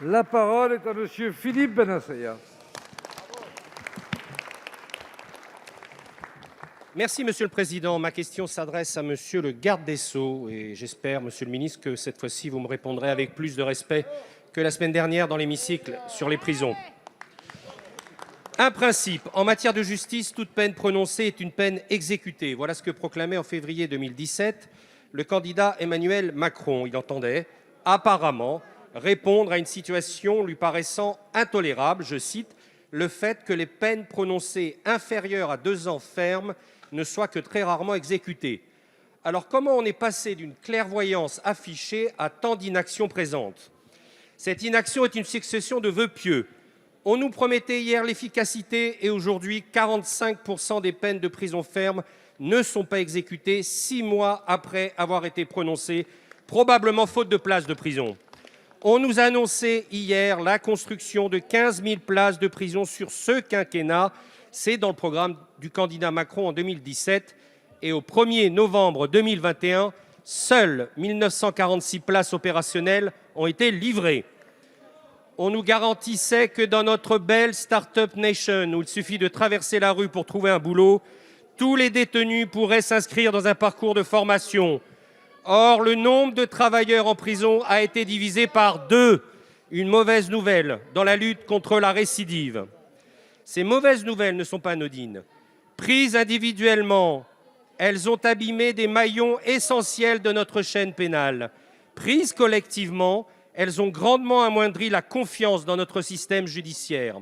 La parole est à Monsieur Philippe Benaccia. Merci, Monsieur le Président. Ma question s'adresse à Monsieur le garde des Sceaux et j'espère, Monsieur le Ministre, que cette fois-ci, vous me répondrez avec plus de respect que la semaine dernière dans l'hémicycle sur les prisons. Un principe, en matière de justice, toute peine prononcée est une peine exécutée. Voilà ce que proclamait en février 2017 le candidat Emmanuel Macron. Il entendait apparemment répondre à une situation lui paraissant intolérable, je cite, « le fait que les peines prononcées inférieures à 2 ans ferme ne soient que très rarement exécutées ». Alors comment on est passé d'une clairvoyance affichée à tant d'inaction présente? Cette inaction est une succession de vœux pieux. On nous promettait hier l'efficacité et aujourd'hui 45% des peines de prison ferme ne sont pas exécutées 6 mois après avoir été prononcées, probablement faute de places de prison. On nous a annoncé hier la construction de 15 000 places de prison sur ce quinquennat. C'est dans le programme du candidat Macron en 2017. Et au 1er novembre 2021, seules 1946 places opérationnelles ont été livrées. On nous garantissait que dans notre belle Start-up Nation, où il suffit de traverser la rue pour trouver un boulot, tous les détenus pourraient s'inscrire dans un parcours de formation. Or, le nombre de travailleurs en prison a été divisé par 2. Une mauvaise nouvelle dans la lutte contre la récidive. Ces mauvaises nouvelles ne sont pas anodines. Prises individuellement, elles ont abîmé des maillons essentiels de notre chaîne pénale. Prises collectivement, elles ont grandement amoindri la confiance dans notre système judiciaire.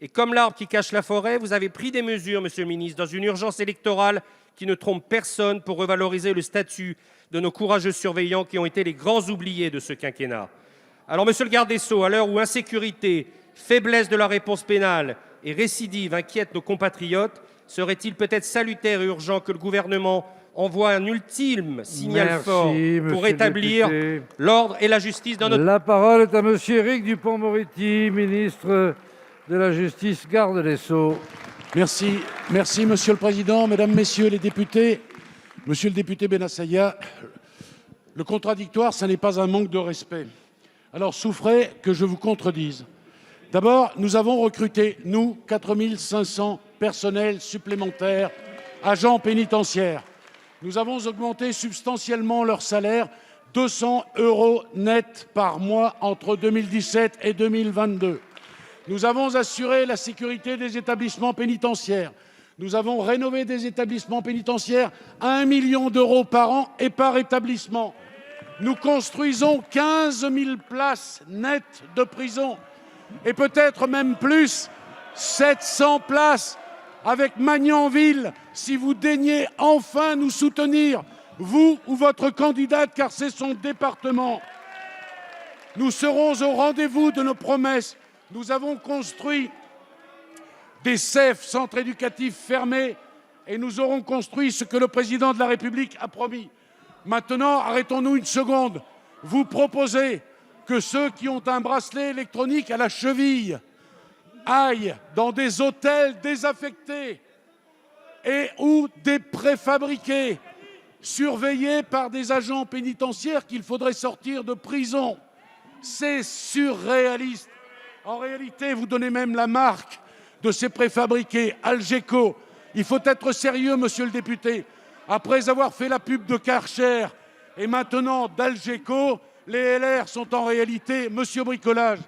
Et comme l'arbre qui cache la forêt, vous avez pris des mesures, Monsieur le ministre, dans une urgence électorale qui ne trompe personne pour revaloriser le statut de nos courageux surveillants qui ont été les grands oubliés de ce quinquennat. Alors, Monsieur le garde des Sceaux, à l'heure où insécurité, faiblesse de la réponse pénale et récidive inquiètent nos compatriotes, serait-il peut-être salutaire et urgent que le gouvernement envoie un ultime signal fort pour rétablir l'ordre et la justice dans notre... La parole est à Monsieur Éric Dupond-Moretti, ministre de la Justice, garde des Sceaux. Merci, Monsieur le Président, Mesdames, Messieurs les députés. Monsieur le député Benaccia, le contradictoire, ce n'est pas un manque de respect. Alors souffrez que je vous contredise. D'abord, nous avons recruté, nous, 4 500 personnels supplémentaires, agents pénitentiaires. Nous avons augmenté substantiellement leur salaire, 200 € net par mois entre 2017 et 2022. Nous avons assuré la sécurité des établissements pénitentiaires. Nous avons rénové des établissements pénitentiaires à 1 million d'euros par an et par établissement. Nous construisons 15 000 places nettes de prison et peut-être même plus, 700 places avec Magnanville, si vous daignez enfin nous soutenir, vous ou votre candidate, car c'est son département. Nous serons au rendez-vous de nos promesses. Nous avons construit des CEF, centres éducatifs fermés, et nous aurons construit ce que le président de la République a promis. Maintenant, arrêtons-nous une seconde. Vous proposez que ceux qui ont un bracelet électronique à la cheville aillent dans des hôtels désaffectés et ou des préfabriqués, surveillés par des agents pénitentiaires qu'il faudrait sortir de prison. C'est surréaliste. En réalité, vous donnez même la marque de ces préfabriqués, Algeco. Il faut être sérieux, monsieur le député. Après avoir fait la pub de Karcher et maintenant d'Algeco, les LR sont en réalité monsieur Bricolage.